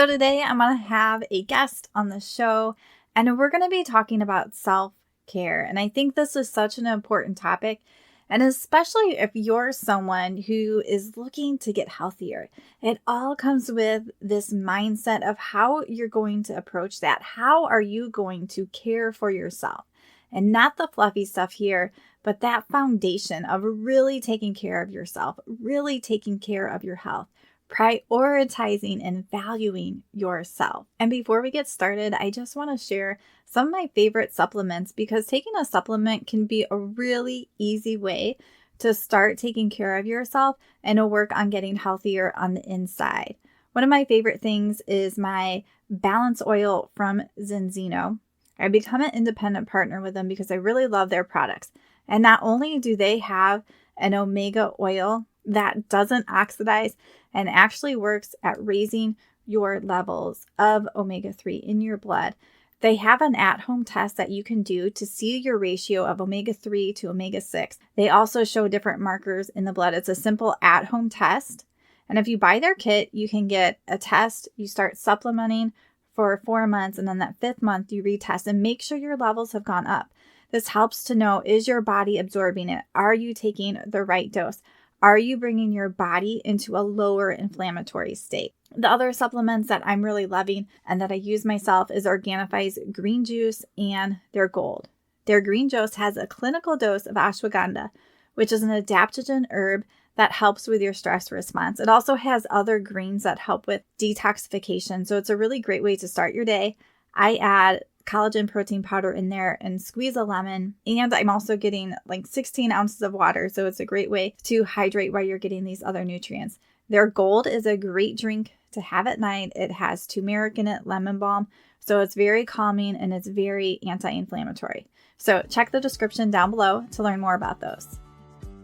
So today I'm going to have a guest on the show, and we're going to be talking about self-care. And I think this is such an important topic, and especially if you're someone who is looking to get healthier. It all comes with this mindset of how you're going to approach that. How are you going to care for yourself? And not the fluffy stuff here, but that foundation of really taking care of yourself, really taking care of your health, prioritizing and valuing yourself. And before we get started, I just want to share some of my favorite supplements, because taking a supplement can be a really easy way to start taking care of yourself and to work on getting healthier on the inside. One of my favorite things is my balance oil from Zenzino. I become an independent partner with them because I really love their products. And not only do they have an omega oil that doesn't oxidize and actually works at raising your levels of omega-3 in your blood, they have an at-home test that you can do to see your ratio of omega-3 to omega-6. They also show different markers in the blood. It's a simple at-home test. And if you buy their kit, you can get a test. You start supplementing for 4 months, and then that 5th month you retest and make sure your levels have gone up. This helps to know, is your body absorbing it? Are you taking the right dose? Are you bringing your body into a lower inflammatory state? The other supplements that I'm really loving and that I use myself is Organifi's green juice and their gold. Their green juice has a clinical dose of ashwagandha, which is an adaptogen herb that helps with your stress response. It also has other greens that help with detoxification. So it's a really great way to start your day. I add collagen protein powder in there and squeeze a lemon. And I'm also getting like 16 ounces of water. So it's a great way to hydrate while you're getting these other nutrients. Their gold is a great drink to have at night. It has turmeric in it, lemon balm. So it's very calming and it's very anti-inflammatory. So check the description down below to learn more about those.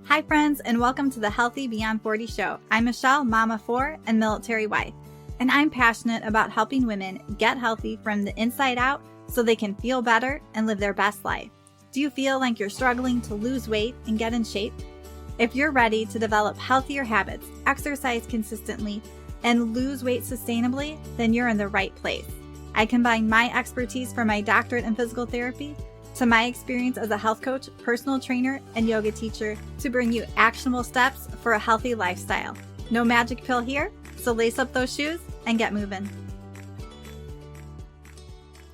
Hi friends, and welcome to the Healthy Beyond 40 show. I'm Michele, mama of 4 and military wife. And I'm passionate about helping women get healthy from the inside out so they can feel better and live their best life. Do you feel like you're struggling to lose weight and get in shape? If you're ready to develop healthier habits, exercise consistently, and lose weight sustainably, then you're in the right place. I combine my expertise from my doctorate in physical therapy to my experience as a health coach, personal trainer, and yoga teacher to bring you actionable steps for a healthy lifestyle. No magic pill here, so lace up those shoes and get moving.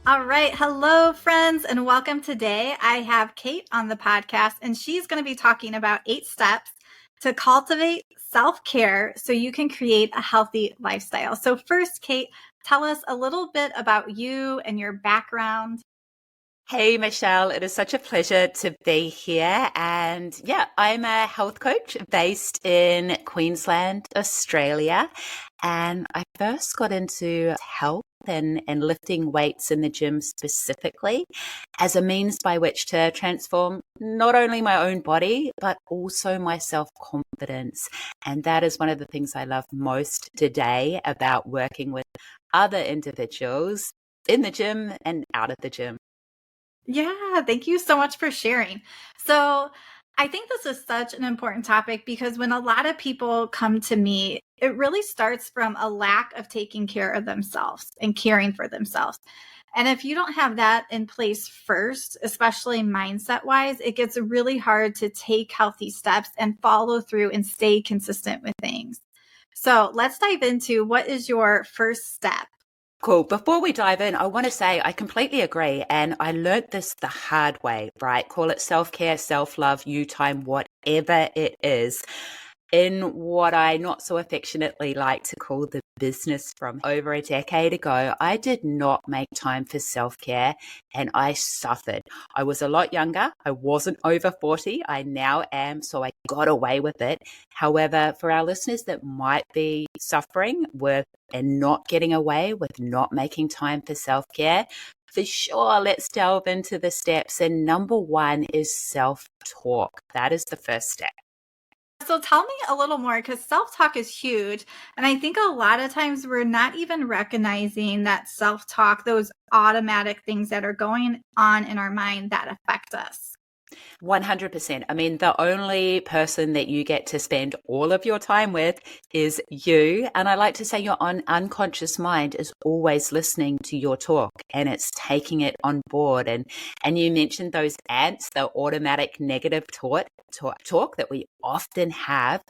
All right. Hello, friends, and welcome today. I have Kate on the podcast, and she's going to be talking about 8 steps to cultivate self-care so you can create a healthy lifestyle. So first, Kate, tell us a little bit about you and your background. Hey, Michele, it is such a pleasure to be here. And yeah, I'm a health coach based in Queensland, Australia. And I first got into health and lifting weights in the gym specifically as a means by which to transform not only my own body, but also my self-confidence. And that is one of the things I love most today about working with other individuals in the gym and out of the gym. Yeah, thank you so much for sharing. So I think this is such an important topic because when a lot of people come to me, it really starts from a lack of taking care of themselves and caring for themselves. And if you don't have that in place first, especially mindset wise, it gets really hard to take healthy steps and follow through and stay consistent with things. So let's dive into what is your first step. Cool. Before we dive in, I want to say I completely agree. And I learned this the hard way, right? Call it self-care, self-love, you time, whatever it is. In what I not so affectionately like to call the business from over a decade ago, I did not make time for self-care and I suffered. I was a lot younger. I wasn't over 40. I now am, so I got away with it. However, for our listeners that might be suffering with and not getting away with not making time for self-care, for sure, let's delve into the steps. And number 1 is self-talk. That is the first step. So tell me a little more, because self-talk is huge. And I think a lot of times we're not even recognizing that self-talk, those automatic things that are going on in our mind that affect us. 100%. I mean, the only person that you get to spend all of your time with is you. And I like to say your unconscious mind is always listening to your talk and it's taking it on board. And you mentioned those ants, the automatic negative talk that we often have.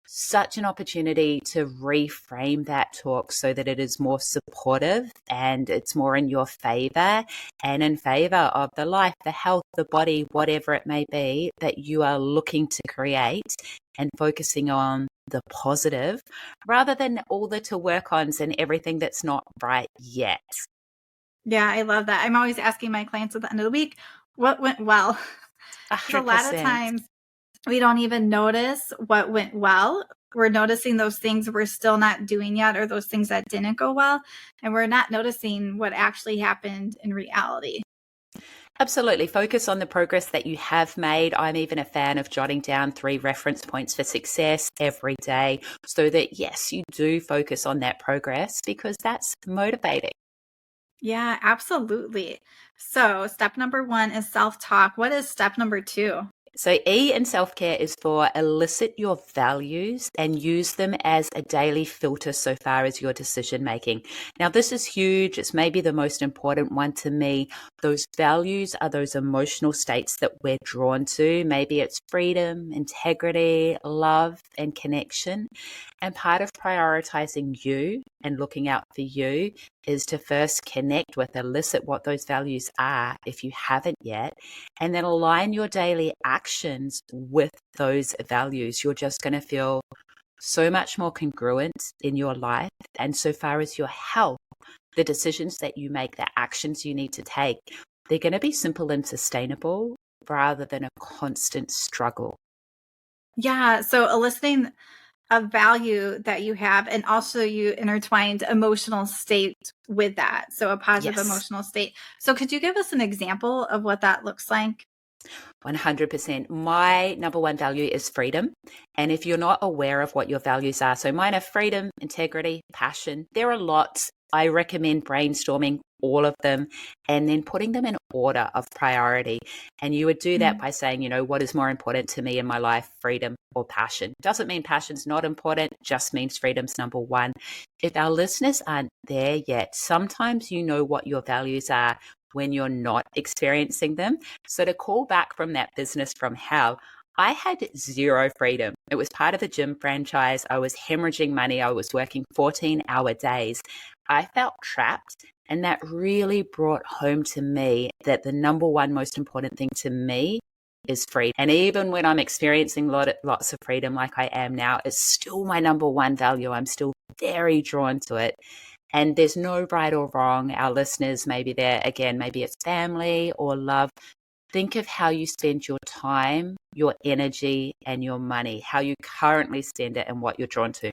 Such an opportunity to reframe that talk so that it is more supportive and it's more in your favor and in favor of the life, the health, the body, whatever it may be that you are looking to create, and focusing on the positive rather than all the to work ons and everything that's not right yet. Yeah, I love that. I'm always asking my clients at the end of the week, what went well? Because a lot of 100%. times we don't even notice what went well. We're noticing those things we're still not doing yet, or those things that didn't go well. And we're not noticing what actually happened in reality. Absolutely. Focus on the progress that you have made. I'm even a fan of jotting down 3 reference points for success every day so that, yes, you do focus on that progress because that's motivating. Yeah, absolutely. So, step number 1 is self-talk. What is step number 2? So E in self-care is for elicit your values and use them as a daily filter so far as your decision making. Now, this is huge. It's maybe the most important one to me. Those values are those emotional states that we're drawn to. Maybe it's freedom, integrity, love, and connection. And part of prioritizing you and looking out for you is to first connect with, elicit what those values are if you haven't yet, and then align your daily actions with those values. You're just going to feel so much more congruent in your life. And so far as your health, the decisions that you make, the actions you need to take, they're going to be simple and sustainable rather than a constant struggle. Yeah, so eliciting a value that you have, and also you intertwined emotional state with that. So a positive Yes. emotional state. So could you give us an example of what that looks like? 100%. My number one value is freedom. And if you're not aware of what your values are, so mine are freedom, integrity, passion. There are lots. I recommend brainstorming all of them and then putting them in order of priority. And you would do that by saying, what is more important to me in my life, freedom or passion? Doesn't mean passion's not important, just means freedom's number one. If our listeners aren't there yet, sometimes you know what your values are when you're not experiencing them. So to call back from that business from hell, I had zero freedom. It was part of a gym franchise. I was hemorrhaging money. I was working 14-hour days. I felt trapped. And that really brought home to me that the number one most important thing to me is freedom. And even when I'm experiencing lots of freedom like I am now, it's still my number one value. I'm still very drawn to it. And there's no right or wrong. Our listeners, maybe maybe it's family or love. Think of how you spend your time, your energy, and your money, how you currently spend it and what you're drawn to.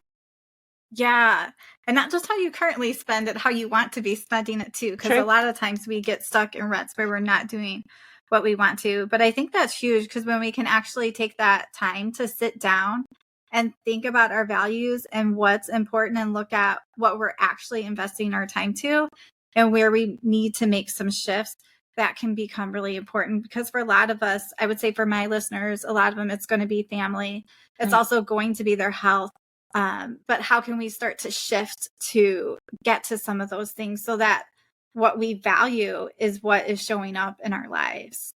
Yeah. And not just how you currently spend it, how you want to be spending it too. Because a True. lot of times we get stuck in ruts where we're not doing what we want to. But I think that's huge, because when we can actually take that time to sit down and think about our values and what's important, and look at what we're actually investing our time to and where we need to make some shifts, that can become really important. Because for a lot of us, I would say for my listeners, a lot of them, it's going to be family. It's also going to be their health. But how can we start to shift to get to some of those things so that what we value is what is showing up in our lives?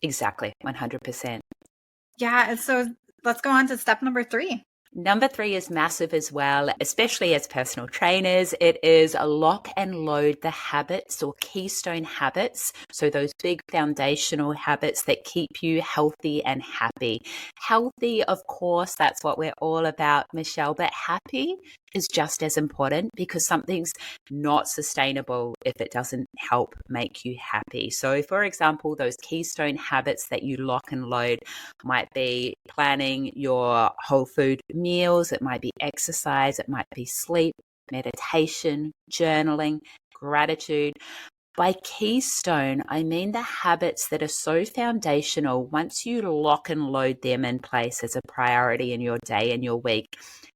Exactly, 100%. Yeah. And so let's go on to step number 3. Number 3 is massive as well, especially as personal trainers. It is lock and load the habits or keystone habits. So those big foundational habits that keep you healthy and happy. Healthy, of course, that's what we're all about, Michele, but happy is just as important, because something's not sustainable if it doesn't help make you happy. So for example, those keystone habits that you lock and load might be planning your whole food meals, it might be exercise, it might be sleep, meditation, journaling, gratitude. By keystone, I mean the habits that are so foundational. Once you lock and load them in place as a priority in your day and your week,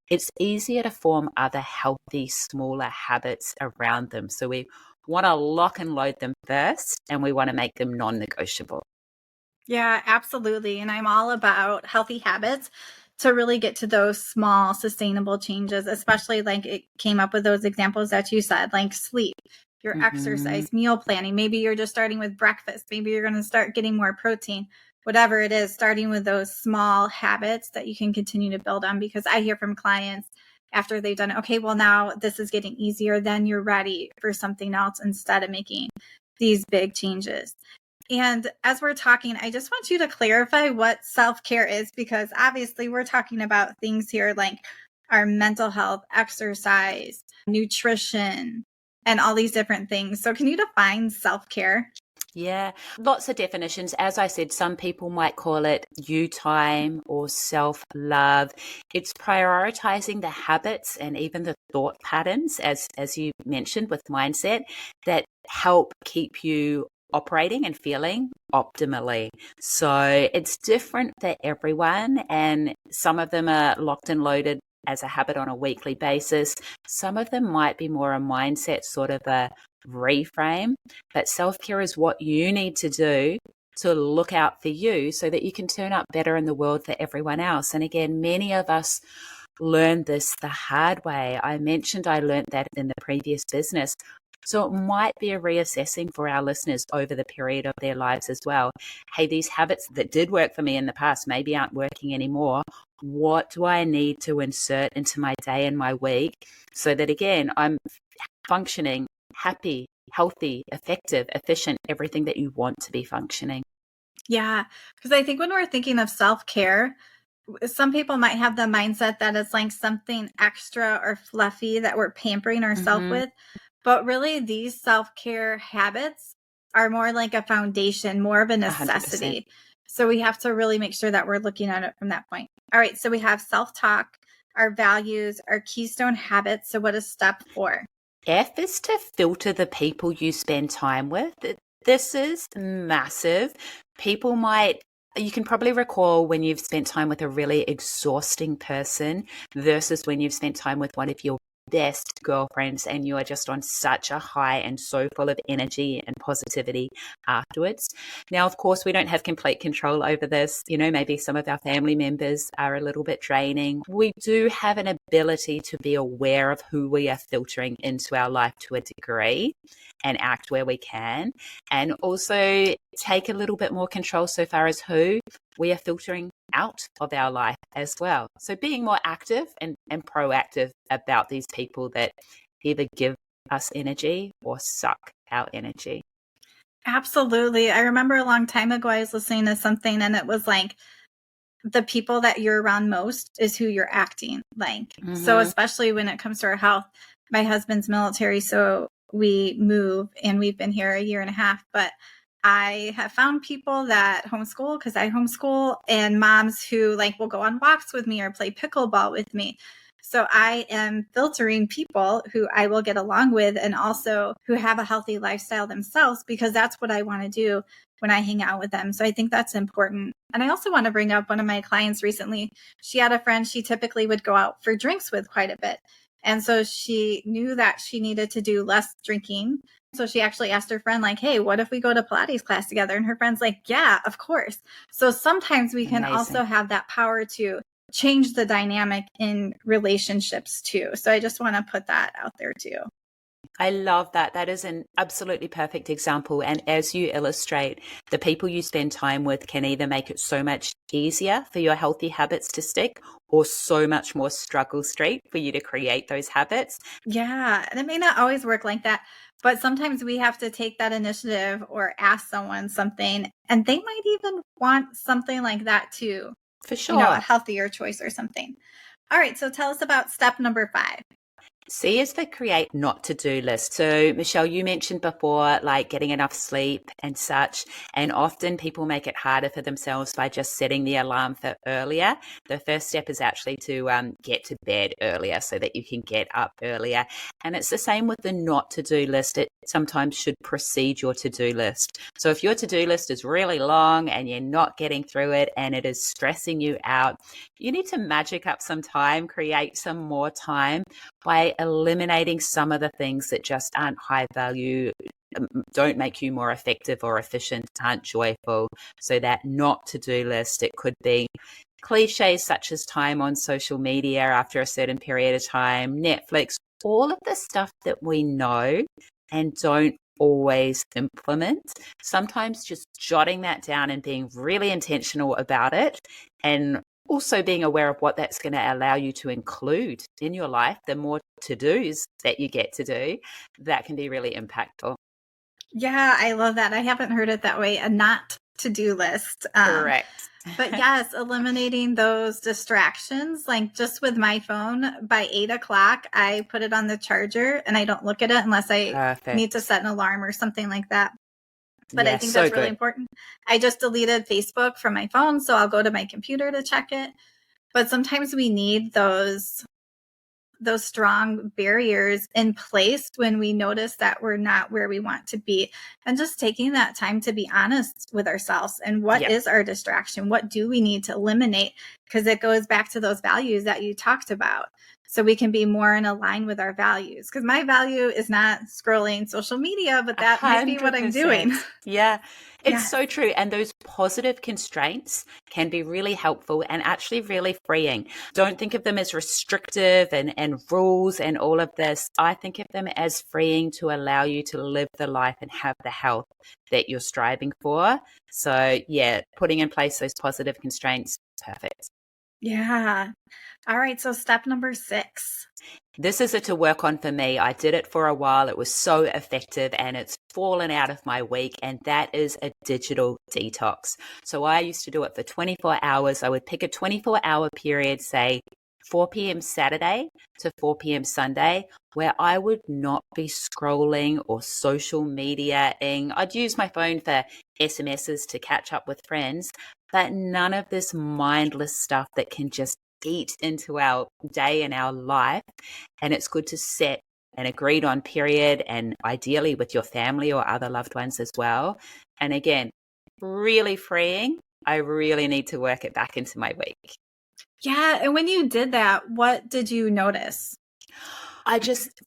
it's easier to form other healthy, smaller habits around them. So we want to lock and load them first, and we want to make them non-negotiable. Yeah, absolutely. And I'm all about healthy habits to really get to those small, sustainable changes, especially like it came up with those examples that you said, like sleep, your Hmm. exercise, meal planning. Maybe you're just starting with breakfast. Maybe you're going to start getting more protein, whatever it is, starting with those small habits that you can continue to build on. Because I hear from clients after they've done it, okay, well, now this is getting easier. Then you're ready for something else instead of making these big changes. And as we're talking, I just want you to clarify what self care is, because obviously we're talking about things here like our mental health, exercise, nutrition, and all these different things. So, can you define self care? Yeah, lots of definitions. As I said, some people might call it you time or self love. It's prioritizing the habits and even the thought patterns, as you mentioned with mindset, that help keep you operating and feeling optimally. So it's different for everyone, and some of them are locked and loaded as a habit on a weekly basis. Some of them might be more a mindset, sort of a reframe, but self care is what you need to do to look out for you so that you can turn up better in the world for everyone else. And again, many of us learn this the hard way. I mentioned I learned that in the previous business. So it might be a reassessing for our listeners over the period of their lives as well. Hey, these habits that did work for me in the past maybe aren't working anymore. What do I need to insert into my day and my week so that, again, I'm functioning, happy, healthy, effective, efficient, everything that you want to be functioning? Yeah, because I think when we're thinking of self care, some people might have the mindset that it's like something extra or fluffy that we're pampering ourselves Mm-hmm. with. But really, these self care habits are more like a foundation, more of a 100%. necessity. So we have to really make sure that we're looking at it from that point. All right. So we have self talk, our values, our keystone habits. So what is step 4? F is to filter the people you spend time with. This is massive. People might, you can probably recall when you've spent time with a really exhausting person versus when you've spent time with one of your best girlfriends and you are just on such a high and so full of energy and positivity afterwards. Now, of course, we don't have complete control over this. You know, maybe some of our family members are a little bit draining. We do have an ability to be aware of who we are filtering into our life to a degree and act where we can, and also take a little bit more control so far as who we are filtering out of our life as well. So being more active and proactive about these people that either give us energy or suck our energy. Absolutely. I remember a long time ago, I was listening to something and it was like, the people that you're around most is who you're acting like. So, Mm-hmm. especially when it comes to our health, my husband's military. So we move and we've been here a year and a half, but I have found people that homeschool because I homeschool, and moms who like will go on walks with me or play pickleball with me. So I am filtering people who I will get along with and also who have a healthy lifestyle themselves, because that's what I want to do when I hang out with them. So I think that's important. And I also want to bring up one of my clients recently. She had a friend she typically would go out for drinks with quite a bit. And so she knew that she needed to do less drinking. So she actually asked her friend, like, hey, what if we go to Pilates class together? And her friend's like, yeah, of course. So sometimes we can Amazing. also have that power to change the dynamic in relationships too. So I just want to put that out there too. I love that. That is an absolutely perfect example. And as you illustrate, the people you spend time with can either make it so much easier for your healthy habits to stick or so much more struggle street for you to create those habits. Yeah, and it may not always work like that, but sometimes we have to take that initiative or ask someone something, and they might even want something like that too, For a sure. healthier choice or something. All right, so tell us about step number 5. C is for create not to do list. So, Michelle, you mentioned before, like getting enough sleep and such. And often people make it harder for themselves by just setting the alarm for earlier. The first step is actually to get to bed earlier so that you can get up earlier. And it's the same with the not to do list. It sometimes should precede your to do list. So, if your to do list is really long and you're not getting through it and it is stressing you out, you need to magic up some time, create some more time by eliminating some of the things that just aren't high value don't make you more effective or efficient, aren't joyful. So that not to-do list, it could be cliches such as time on social media after a certain period of time, Netflix, all of the stuff that we know and don't always implement. Sometimes just jotting that down and being really intentional about it, and also being aware of what that's going to allow you to include in your life, the more to-dos that you get to do, that can be really impactful. Yeah, I love that. I haven't heard it that way. A not to-do list. Correct. But yes, eliminating those distractions, like just with my phone, by 8 o'clock, I put it on the charger and I don't look at it unless I need to set an alarm or something like that. But I think that's really important. I just deleted Facebook from my phone, so I'll go to my computer to check it. But sometimes we need those strong barriers in place when we notice that we're not where we want to be, and just taking that time to be honest with ourselves and what is our distraction, what do we need to eliminate, because it goes back to those values that you talked about, so we can be more in line with our values. Because my value is not scrolling social media, but that 100%. Might be what I'm doing. Yeah, it's so true. And those positive constraints can be really helpful and actually really freeing. Don't think of them as restrictive and rules and all of this. I think of them as freeing to allow you to live the life and have the health that you're striving for. So yeah, putting in place those positive constraints, perfect. Yeah. All right. So step number 6. This is a to work on for me. I did it for a while. It was so effective and it's fallen out of my week. And that is a digital detox. So I used to do it for 24 hours. I would pick a 24-hour period, say 4 p.m. Saturday to 4 p.m. Sunday, where I would not be scrolling or social mediaing. I'd use my phone for SMSs to catch up with friends, but none of this mindless stuff that can just eat into our day and our life. And it's good to set an agreed on period, and ideally with your family or other loved ones as well. And again, really freeing. I really need to work it back into my week. Yeah. And when you did that, what did you notice?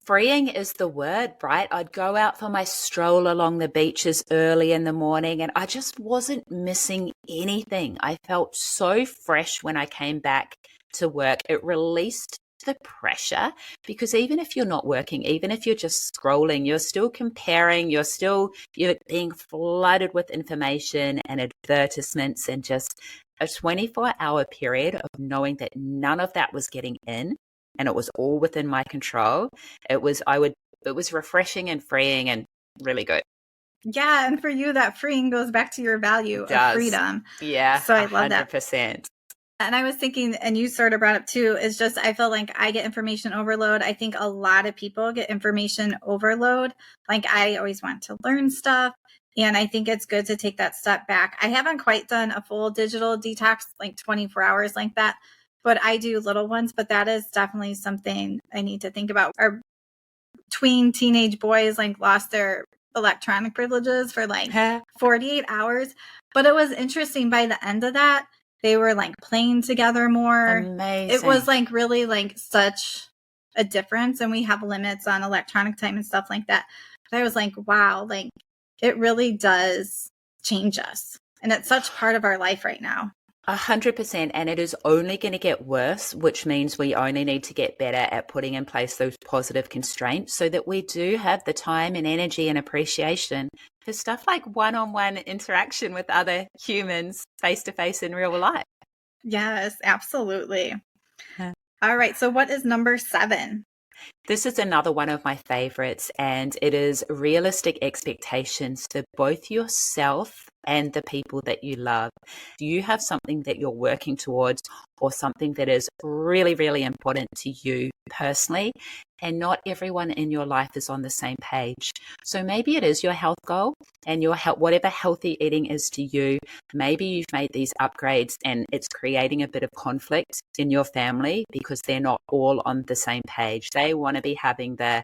Freeing is the word, right? I'd go out for my stroll along the beaches early in the morning and I just wasn't missing anything. I felt so fresh when I came back to work. It released the pressure, because even if you're not working, even if you're just scrolling, you're still comparing, you're being flooded with information and advertisements, and just a 24-hour period of knowing that none of that was getting in and it was all within my control. It was refreshing and freeing and really good. Yeah. And for you, that freeing goes back to your value of freedom. Yeah. So I love 100%. That. And I was thinking, and you sort of brought up too, is just, I feel like I get information overload. I think a lot of people get information overload. Like I always want to learn stuff. And I think it's good to take that step back. I haven't quite done a full digital detox, like 24 hours like that, but I do little ones. But that is definitely something I need to think about. Our tween teenage boys like lost their electronic privileges for like 48 hours. But it was interesting, by the end of that, they were like playing together more. Amazing. It was like really like such a difference. And we have limits on electronic time and stuff like that. But I was like, wow, like it really does change us. And it's such part of our life right now. 100%. And it is only going to get worse, which means we only need to get better at putting in place those positive constraints so that we do have the time and energy and appreciation for stuff like one-on-one interaction with other humans face to face in real life. Yes, absolutely. All right. So what is number 7? This is another one of my favorites, and it is realistic expectations for both yourself and the people that you love. Do you have something that you're working towards, or something that is really, really important to you personally? And not everyone in your life is on the same page. So maybe it is your health goal, and your whatever healthy eating is to you. Maybe you've made these upgrades and it's creating a bit of conflict in your family because they're not all on the same page. They want to be having the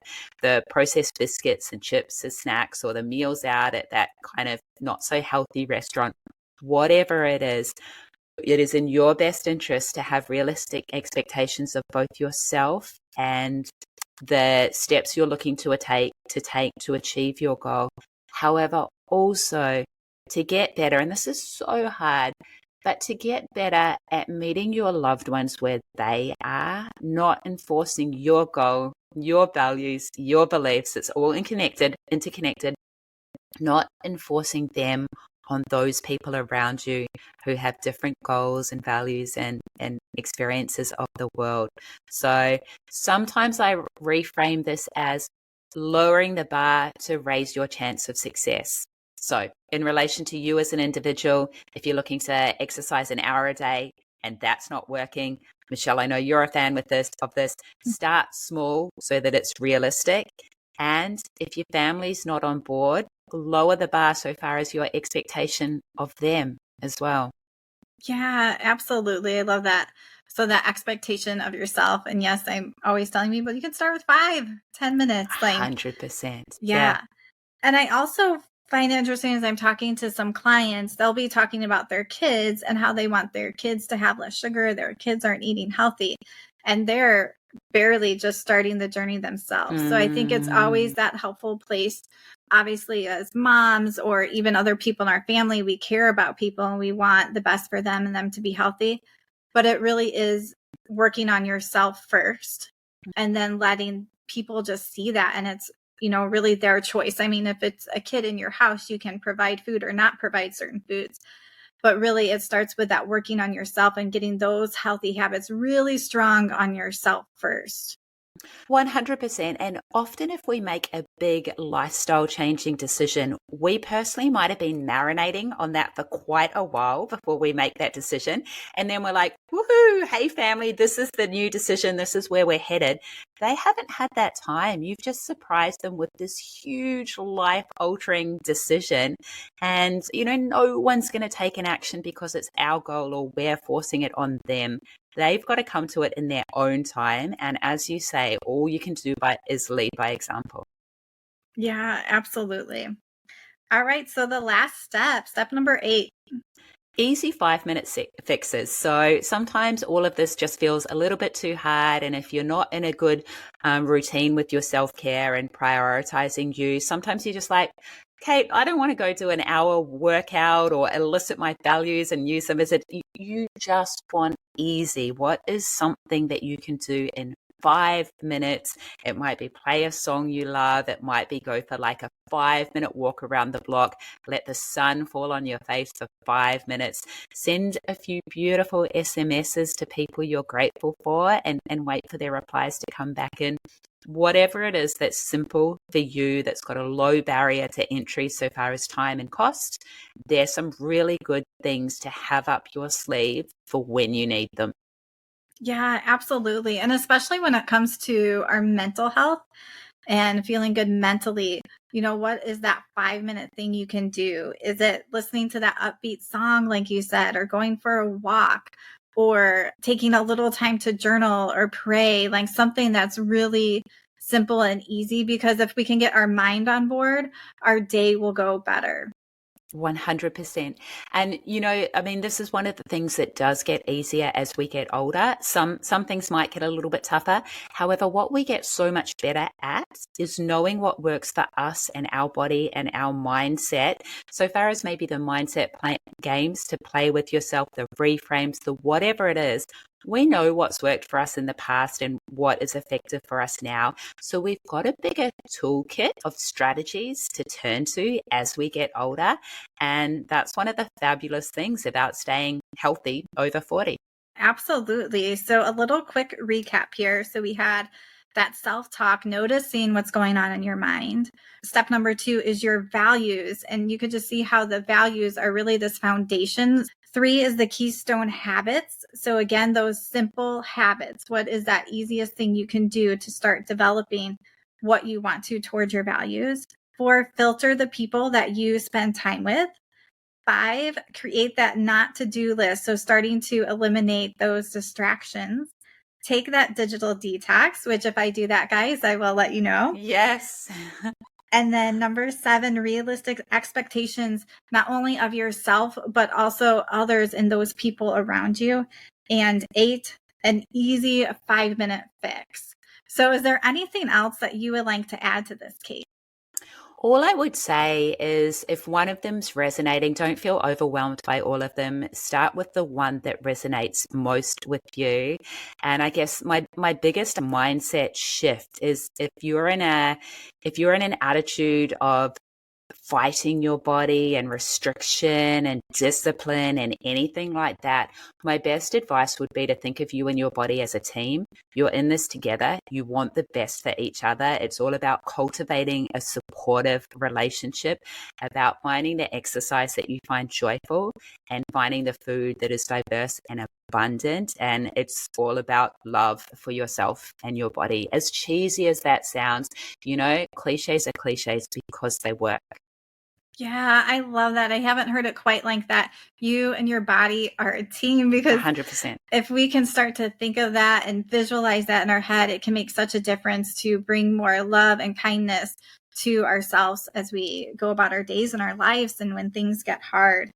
processed biscuits and chips as snacks, or the meals out at that kind of not so healthy restaurant. Whatever it is in your best interest to have realistic expectations of both yourself and the steps you're looking to take to achieve your goal. However, also to get better, and this is so hard, but to get better at meeting your loved ones where they are, not enforcing your goal, your values, your beliefs. It's all interconnected, not enforcing them on those people around you who have different goals and values and experiences of the world. So sometimes I reframe this as lowering the bar to raise your chance of success. So in relation to you as an individual, if you're looking to exercise an hour a day and that's not working, Michele, I know you're a fan of this, start small so that it's realistic. And if your family's not on board, lower the bar so far as your expectation of them as well. Yeah, absolutely. I love that. So that expectation of yourself. And yes, I'm always telling people you can start with 5-10 minutes. Like, 100%. yeah. And I also find it interesting as I'm talking to some clients, they'll be talking about their kids and how they want their kids to have less sugar. Their kids aren't eating healthy and they're barely just starting the journey themselves. So I think it's always that helpful place. Obviously, as moms or even other people in our family, we care about people and we want the best for them and them to be healthy. But it really is working on yourself first and then letting people just see that. And it's, really their choice. I mean, if it's a kid in your house, you can provide food or not provide certain foods. But really, it starts with that working on yourself and getting those healthy habits really strong on yourself first. 100%. And often, if we make a big lifestyle changing decision, we personally might have been marinating on that for quite a while before we make that decision. And then we're like, woohoo, hey, family, this is the new decision. This is where we're headed. They haven't had that time. You've just surprised them with this huge life altering decision. And, no one's going to take an action because it's our goal or we're forcing it on them. They've got to come to it in their own time. And as you say, all you can do is lead by example. Yeah, absolutely. All right. So the last step number 8. Easy 5-minute fixes. So sometimes all of this just feels a little bit too hard. And if you're not in a good routine with your self-care and prioritizing you, sometimes you're just like, Kate, I don't want to go do an hour workout or elicit my values and use them as you just want easy. What is something that you can do in 5 minutes? It might be play a song you love. It might be go for like a 5-minute walk around the block. Let the sun fall on your face for 5 minutes. Send a few beautiful SMSs to people you're grateful for and wait for their replies to come back in. Whatever it is that's simple for you, that's got a low barrier to entry so far as time and cost, there's some really good things to have up your sleeve for when you need them. Yeah, absolutely. And especially when it comes to our mental health and feeling good mentally, what is that 5-minute thing you can do? Is it listening to that upbeat song, like you said, or going for a walk, or taking a little time to journal or pray, like something that's really simple and easy? Because if we can get our mind on board, our day will go better. 100%. And, this is one of the things that does get easier as we get older. Some things might get a little bit tougher. However, what we get so much better at is knowing what works for us and our body and our mindset. So far as maybe the mindset games to play with yourself, the reframes, the whatever it is, we know what's worked for us in the past and what is effective for us now. So we've got a bigger toolkit of strategies to turn to as we get older. And that's one of the fabulous things about staying healthy over 40. Absolutely. So a little quick recap here. So we had that self-talk, noticing what's going on in your mind. Step number 2 is your values. And you could just see how the values are really this foundation. 3 is the Keystone habits. So again, those simple habits. What is that easiest thing you can do to start developing what you want to towards your values? 4, filter the people that you spend time with. 5, create that not to do list. So starting to eliminate those distractions. Take that digital detox, which if I do that, guys, I will let you know. Yes. And then number 7, realistic expectations, not only of yourself, but also others and those people around you. And 8, an easy 5-minute fix. So is there anything else that you would like to add to this, Kate? All I would say is if one of them's resonating, don't feel overwhelmed by all of them. Start with the one that resonates most with you. And I guess my biggest mindset shift is if you're in an attitude of fighting your body and restriction and discipline and anything like that, my best advice would be to think of you and your body as a team. You're in this together. You want the best for each other. It's all about cultivating a supportive relationship, about finding the exercise that you find joyful and finding the food that is diverse and abundant. And it's all about love for yourself and your body. As cheesy as that sounds, cliches are cliches because they work. Yeah, I love that. I haven't heard it quite like that. You and your body are a team, because 100%. if we can start to think of that and visualize that in our head, it can make such a difference to bring more love and kindness to ourselves as we go about our days and our lives and when things get hard.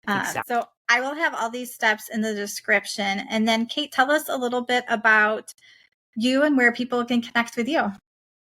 Exactly. So I will have all these steps in the description. And then Kate, tell us a little bit about you and where people can connect with you.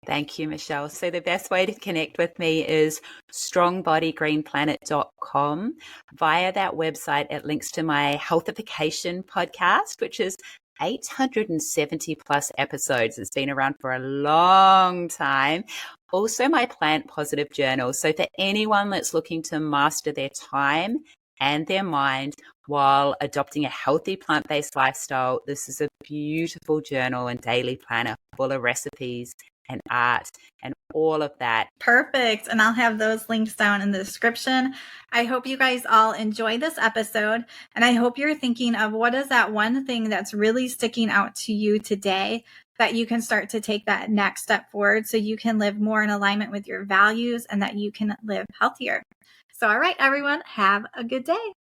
Thank you, Michele. So the best way to connect with me is strongbodygreenplanet.com. Via that website, it links to my Healthification podcast, which is 870 plus episodes. It's been around for a long time. Also, my plant positive journal. So for anyone that's looking to master their time and their mind while adopting a healthy plant-based lifestyle, this is a beautiful journal and daily planner full of recipes and art and all of that. Perfect. And I'll have those links down in the description. I hope you guys all enjoy this episode. And I hope you're thinking of what is that one thing that's really sticking out to you today that you can start to take that next step forward so you can live more in alignment with your values and that you can live healthier. So, all right, everyone, have a good day.